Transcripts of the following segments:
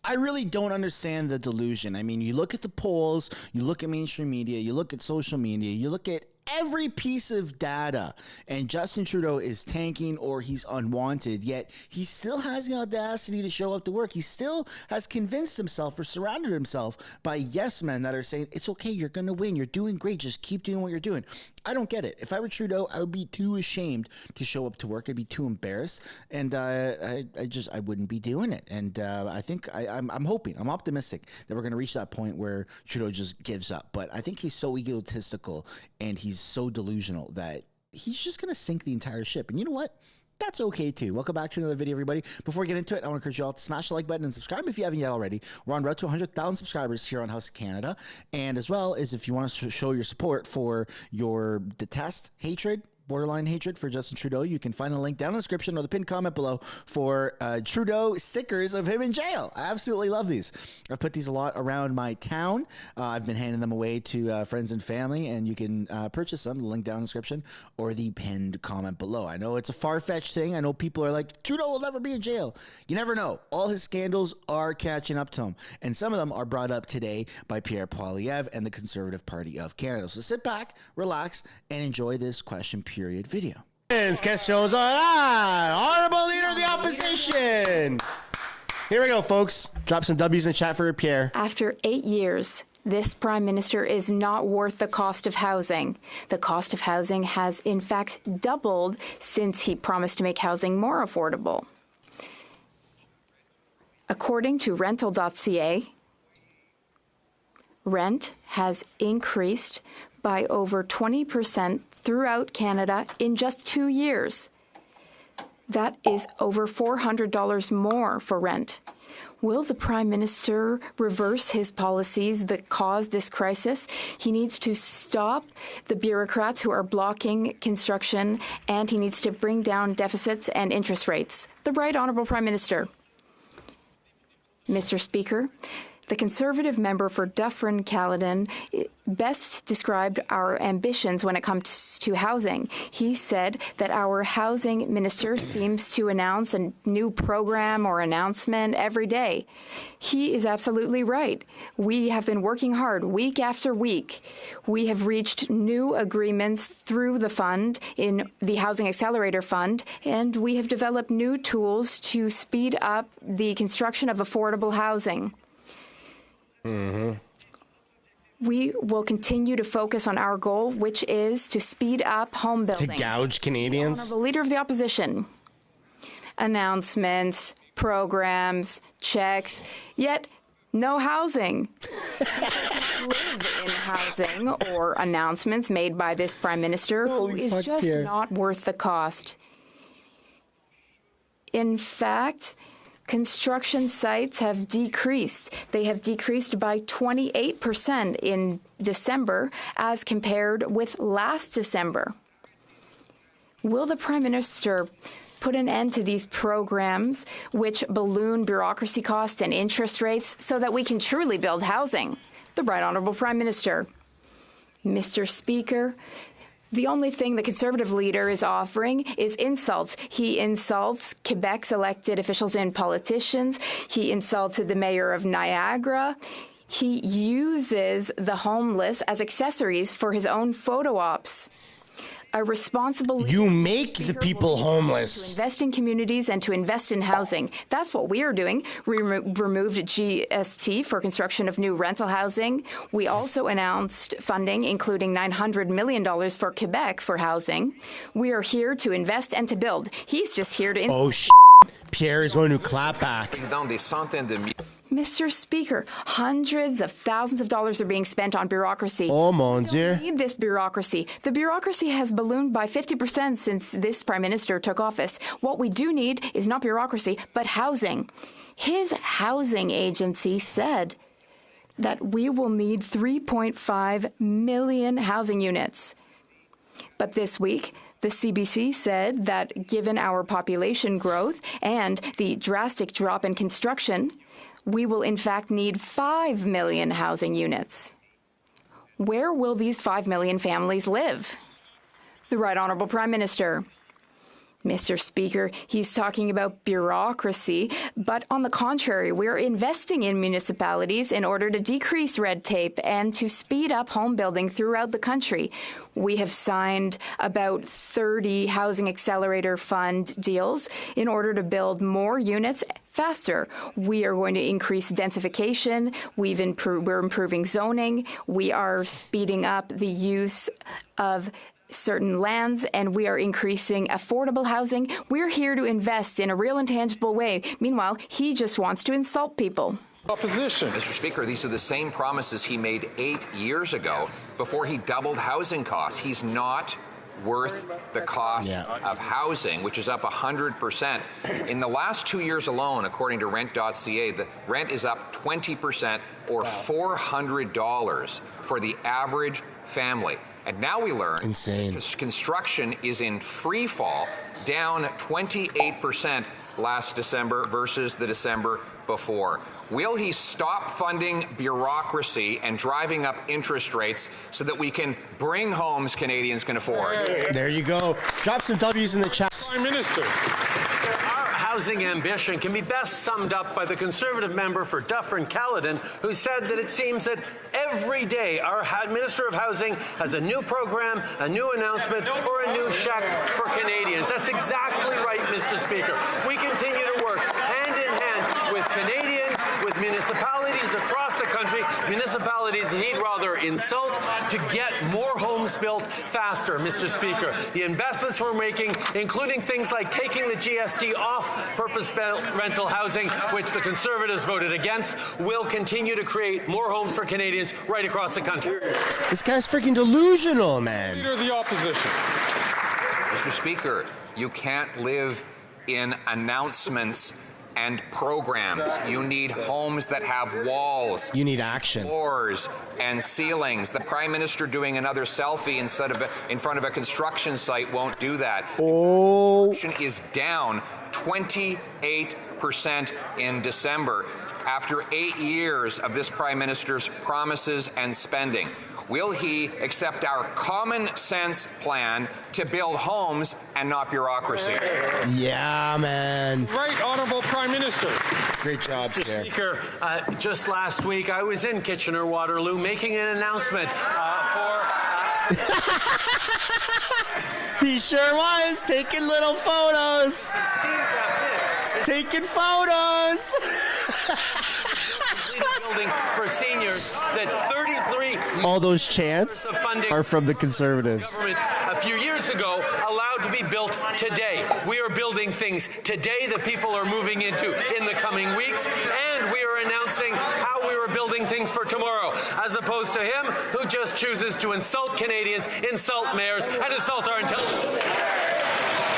I really don't understand the delusion. I mean, you look at the polls, you look at mainstream media, you look at social media, you look at every piece of data, and Justin Trudeau is tanking or he's unwanted, yet he still has the audacity to show up to work. He still has convinced himself or surrounded himself by yes men that are saying, it's okay, you're going to win, you're doing great, just keep doing what you're doing. I don't get it. If I were Trudeau, I would be too ashamed to show up to work. I'd be too embarrassed, and I wouldn't be doing it. And I think I'm hoping, I'm optimistic that we're going to reach that point where Trudeau just gives up. But I think he's so egotistical and he's so delusional that he's just going to sink the entire ship. And you know what? That's okay too. Welcome back to another video, everybody. Before we get into it, I want to encourage you all to smash the like button and subscribe if you haven't yet already. We're on route to 100,000 subscribers here on House of Canada. And as well as if you want to show your support for your borderline hatred for Justin Trudeau, you can find a link down in the description or the pinned comment below for Trudeau stickers of him in jail. I absolutely love these. I've put these a lot around my town. I've been handing them away to friends and family, and you can purchase them, the link down in the description or the pinned comment below. I know it's a far-fetched thing. I know people are like, Trudeau will never be in jail. You never know. All his scandals are catching up to him, and some of them are brought up today by Pierre Poilievre and the Conservative Party of Canada. So sit back, relax, and enjoy this question period video. Questions Honorable Leader of the Opposition. Here we go, folks. Drop some W's in the chat for Pierre. After 8 years, this Prime Minister is not worth the cost of housing. The cost of housing has, in fact, doubled since he promised to make housing more affordable. According to rental.ca, rent has increased by over 20% throughout Canada in just 2 years. That is over $400 more for rent. Will the Prime Minister reverse his policies that caused this crisis? He needs to stop the bureaucrats who are blocking construction, and he needs to bring down deficits and interest rates. The Right Honourable Prime Minister. Mr. Speaker, the Conservative member for Dufferin-Caledon best described our ambitions when it comes to housing. He said that our housing minister seems to announce a new program or announcement every day. He is absolutely right. We have been working hard week after week. We have reached new agreements through the fund, in the Housing Accelerator Fund, and we have developed new tools to speed up the construction of affordable housing. We will continue to focus on our goal, which is to speed up home building. To gouge Canadians? The Honourable Leader of the Opposition. Announcements, programs, checks, yet no housing. Live in housing or announcements made by this Prime Minister who is just not worth the cost. In fact, construction sites have decreased. They have decreased by 28% in December as compared with last December. Will the Prime Minister put an end to these programs which balloon bureaucracy costs and interest rates so that we can truly build housing? The Right Honourable Prime Minister. Mr. Speaker, the only thing the Conservative leader is offering is insults. He insults Quebec's elected officials and politicians. He insulted the mayor of Niagara. He uses the homeless as accessories for his own photo ops. A responsible leader, you make the people homeless. To invest in communities and to invest in housing. That's what we are doing. We removed GST for construction of new rental housing. We also announced funding, including $900 million for Quebec for housing. We are here to invest and to build. He's just here to... Oh, Pierre is going to clap back. Mr. Speaker, hundreds of thousands of dollars are being spent on bureaucracy. Oh, mon Dieu. We need this bureaucracy. The bureaucracy has ballooned by 50% since this Prime Minister took office. What we do need is not bureaucracy, but housing. His housing agency said that we will need 3.5 million housing units. But this week, the CBC said that given our population growth and the drastic drop in construction, we will in fact need 5 million housing units. Where will these 5 million families live? The Right Honourable Prime Minister. Mr. Speaker, he's talking about bureaucracy, but on the contrary, we're investing in municipalities in order to decrease red tape and to speed up home building throughout the country. We have signed about 30 Housing Accelerator Fund deals in order to build more units faster. We are going to increase densification. We're improving zoning. We are speeding up the use of certain lands, and we are increasing affordable housing. We're here to invest in a real and tangible way. Meanwhile, he just wants to insult people. Opposition. Mr. Speaker, these are the same promises he made 8 years ago before he doubled housing costs. He's not worth the cost of housing, which is up 100%. In the last 2 years alone, according to rent.ca, the rent is up 20% or $400 for the average family. And now we learn construction is in free fall, down 28% last December versus the December before. Will he stop funding bureaucracy and driving up interest rates so that we can bring homes Canadians can afford? There you go. Drop some W's in the chat. Prime Minister. Housing ambition can be best summed up by the Conservative member for Dufferin-Caledon, who said that it seems that every day our Minister of Housing has a new program, a new announcement, or a new check for Canadians. That's exactly right, Mr. Speaker. We continue to work hand in hand with Canadians, with municipalities across the country, municipalities he'd rather insult, to get more homes built faster, Mr. Speaker. The investments we're making, including things like taking the GST off purpose-built rental housing, which the Conservatives voted against, will continue to create more homes for Canadians right across the country. This guy's freaking delusional, man. Leader of the Opposition. Mr. Speaker, you can't live in announcements and programs. You need homes that have walls. You need action. Floors and ceilings. The Prime Minister doing another selfie instead of in front of a construction site won't do that. Construction is down 28% in December after 8 years of this Prime Minister's promises and spending. Will he accept our common sense plan to build homes and not bureaucracy? Yeah, man. Right, Honourable Prime Minister. Great job, Mr. Pierre. Speaker, just last week I was in Kitchener-Waterloo making an announcement He sure was taking little photos. Taking photos. building for seniors that 33 all those chants of funding are from the Conservatives. Government a few years ago allowed to be built today. We are building things today that people are moving into in the coming weeks, and we are announcing how we are building things for tomorrow, as opposed to him who just chooses to insult Canadians, insult mayors, and insult our intelligence.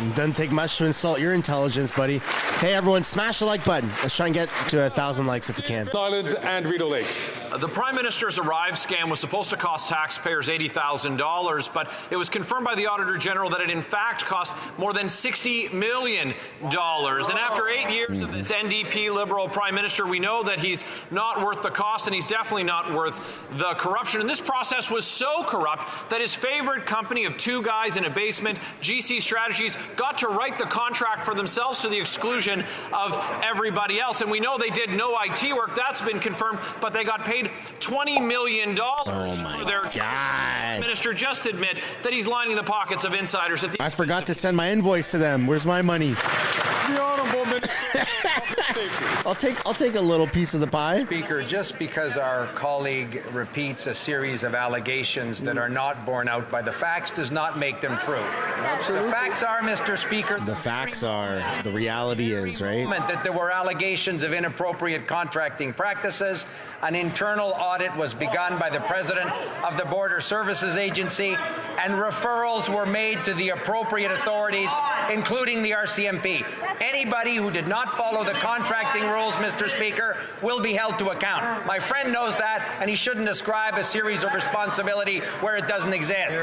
It doesn't take much to insult your intelligence, buddy. Hey, everyone, smash the like button. Let's try and get to 1,000 likes if we can. Islands and Rideau Lakes. The Prime Minister's Arrive scam was supposed to cost taxpayers $80,000, but it was confirmed by the Auditor General that it in fact cost more than $60 million. And after 8 years of this NDP Liberal Prime Minister, we know that he's not worth the cost, and he's definitely not worth the corruption. And this process was so corrupt that his favorite company of two guys in a basement, GC Strategies, got to write the contract for themselves to the exclusion of everybody else. And we know they did no IT work. That's been confirmed, but they got paid $20 million for their God. Minister. Just admit that he's lining the pockets of insiders. At the I forgot to send my invoice to them. Where's my money? The Honourable Minister of Safety. I'll take a little piece of the pie. Speaker, just because our colleague repeats a series of allegations that are not borne out by the facts does not make them true. Absolutely. The facts are, Mr. Speaker. The facts are, the reality is, right? That there were allegations of inappropriate contracting practices. An internal audit was begun by the President of the Border Services Agency, and referrals were made to the appropriate authorities, including the RCMP. Anybody who did not follow the contracting rules, Mr. Speaker, will be held to account. My friend knows that, and he shouldn't ascribe a series of responsibility where it doesn't exist.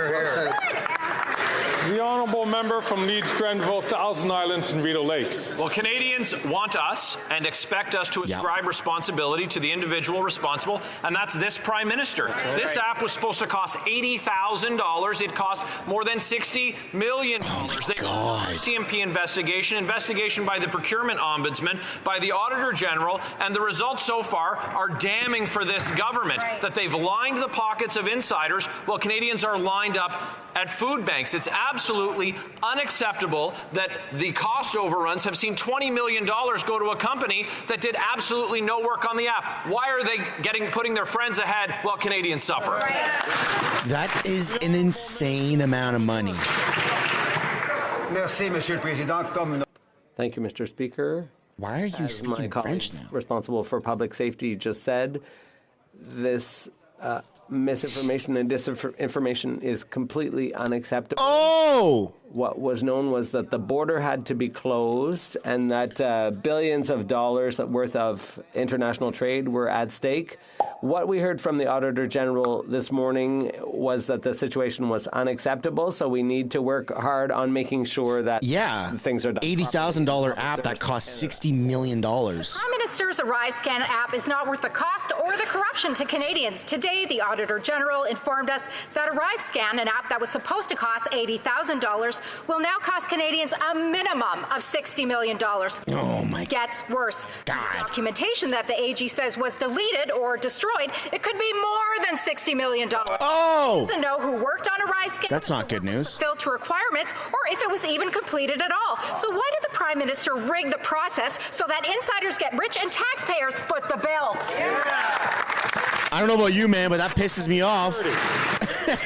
The honourable member from Leeds, Grenville, Thousand Islands and Rideau Lakes. Well, Canadians want us and expect us to ascribe responsibility to the individual responsible, and that's this Prime Minister. This app was supposed to cost $80,000. It cost more than $60 million. Oh my God. CMP investigation by the Procurement Ombudsman, by the Auditor General, and the results so far are damning for this government, that they've lined the pockets of insiders while Canadians are lined up at food banks. It's absolutely unacceptable that the cost overruns have seen $20 million go to a company that did absolutely no work on the app. Why are they putting their friends ahead while Canadians suffer? That is an insane amount of money. Merci, Monsieur le Président. Thank you, Mr. Speaker. Why are you speaking French now? Responsible for public safety just said this misinformation and disinformation is completely unacceptable. Oh! What was known was that the border had to be closed and that billions of dollars worth of international trade were at stake. What we heard from the Auditor General this morning was that the situation was unacceptable, so we need to work hard on making sure that things are done. $80,000 app that costs $60 million. Prime Minister's ArriveScan app is not worth the cost or the corruption to Canadians. Today, the Auditor General informed us that ArriveScan, an app that was supposed to cost $80,000, will now cost Canadians a minimum of $60 million. Oh my! Gets worse. God. The documentation that the AG says was deleted or destroyed, it could be more than $60 million. Oh! He doesn't know who worked on ArriveScan. That's not good news. Fulfilled to requirements, or if it was even completed at all. So why did the Prime Minister rig the process so that insiders get rich and taxpayers foot the bill? I don't know about you, man, but that pisses me off.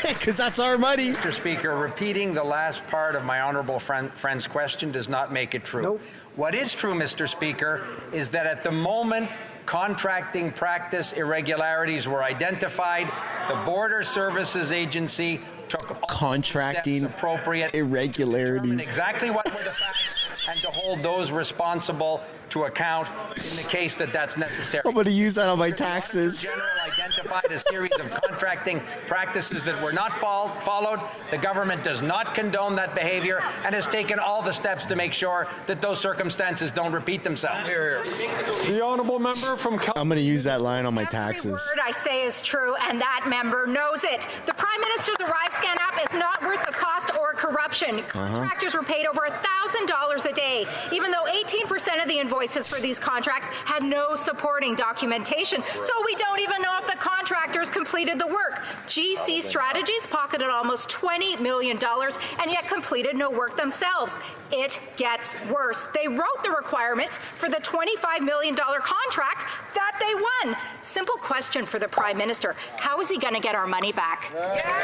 Because that's our money. Mr. Speaker, repeating the last part of my honourable friend's question does not make it true. Nope. What is true, Mr. Speaker, is that at the moment contracting practice irregularities were identified, the Border Services Agency took all contracting steps appropriate irregularities. To determine exactly what were the facts and to hold those responsible to account in the case that that's necessary. I'm going to use that on my taxes. The General identified a series of contracting practices that were not followed. The government does not condone that behavior and has taken all the steps to make sure that those circumstances don't repeat themselves. The honourable member from I'm going to use that line on my taxes. Every word I say is true, and that member knows it. The Prime Minister's ArriveScan app is not worth the cost or corruption. Contractors were paid over $1,000 a day, even though 18% of the invoices for these contracts had no supporting documentation. So we don't even know if the contractors completed the work. GC Strategies pocketed almost $20 million and yet completed no work themselves. It gets worse. They wrote the requirements for the $25 million contract that they won. Simple question for the Prime Minister. How is he going to get our money back?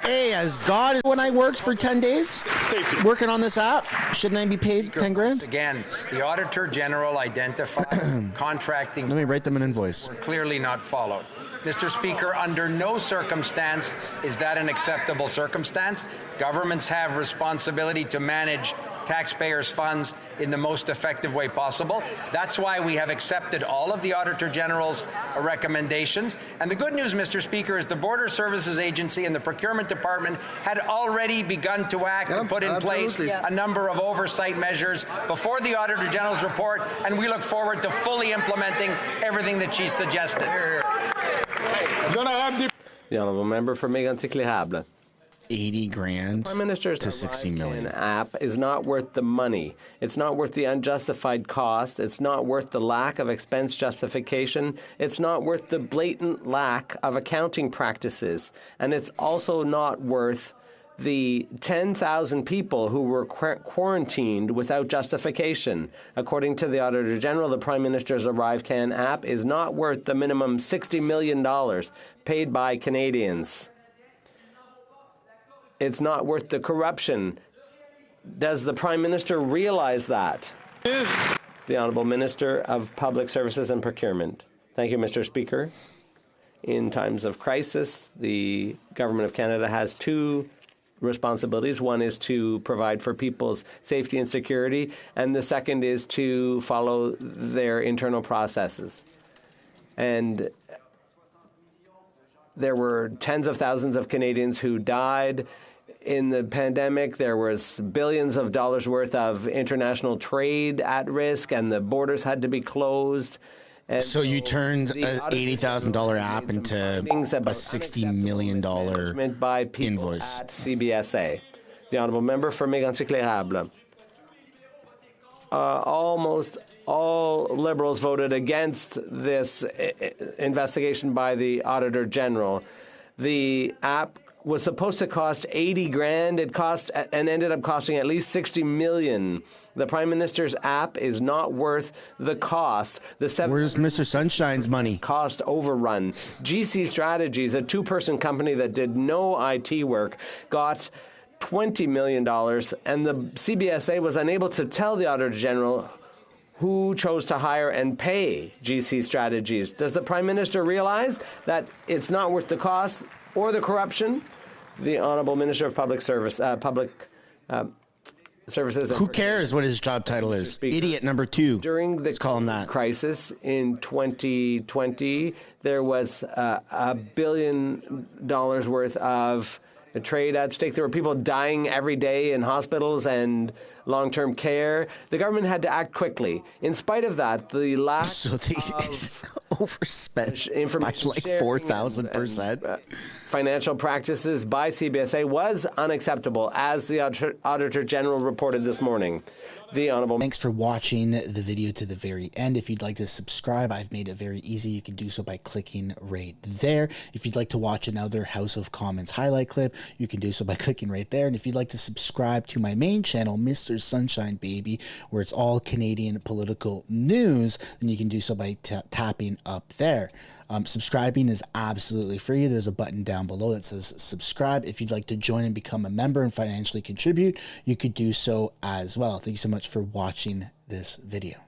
Hey, as God, when I worked for 10 days working on this app, shouldn't I be paid 10 grand? Again, the Auditor General identified contracting. Let me write them an invoice. Were clearly not followed. Mr. Speaker, under no circumstance is that an acceptable circumstance. Governments have responsibility to manage taxpayers' funds in the most effective way possible. That's why we have accepted all of the Auditor General's recommendations. And the good news, Mr. Speaker, is the Border Services Agency and the Procurement Department had already begun to act and put in place a number of oversight measures before the Auditor General's report, and we look forward to fully implementing everything that she suggested. The honourable member for Mégantic-Les 80 grand Prime Minister's to 60 million. app is not worth the money. It's not worth the unjustified cost. It's not worth the lack of expense justification. It's not worth the blatant lack of accounting practices. And it's also not worth the 10,000 people who were quarantined without justification. According to the Auditor General, the Prime Minister's ArriveCan app is not worth the minimum $60 million paid by Canadians. It's not worth the corruption. Does the Prime Minister realize that? The Honourable Minister of Public Services and Procurement. Thank you, Mr. Speaker. In times of crisis, the Government of Canada has two responsibilities. One is to provide for people's safety and security, and the second is to follow their internal processes. And there were tens of thousands of Canadians who died in the pandemic, there was billions of dollars worth of international trade at risk, and the borders had to be closed. And so you turned an $80,000 app into a $60 million invoice. At CBSA. The Honourable Member for Mégantic-L'Érable. Almost all Liberals voted against this investigation by the Auditor General. The app was supposed to cost $80,000. It cost and ended up costing at least $60 million. The Prime Minister's app is not worth the cost. Where's Mr. Sunshine's money? Cost overrun. GC Strategies, a two-person company that did no IT work, got $20 million, and the CBSA was unable to tell the Auditor General who chose to hire and pay GC Strategies. Does the Prime Minister realize that it's not worth the cost or the corruption? The Honourable Minister of Public Services. Who cares what his job title is? Speaker. Idiot number 2. During the crisis in 2020, there was $1 billion worth of trade at stake. There were people dying every day in hospitals and long-term care. The government had to act quickly. In spite of that, the lack of overspent by like 4,000%. Financial practices by CBSA was unacceptable, as the Auditor General reported this morning. The Honourable... Thanks for watching the video to the very end. If you'd like to subscribe, I've made it very easy. You can do so by clicking right there. If you'd like to watch another House of Commons highlight clip, you can do so by clicking right there. And if you'd like to subscribe to my main channel, Mistersunshinebaby, where it's all Canadian political news, then you can do so by tapping up there. Subscribing is absolutely free. There's a button down below that says subscribe. If you'd like to join and become a member and financially contribute, you could do so as well. Thank you so much for watching this video.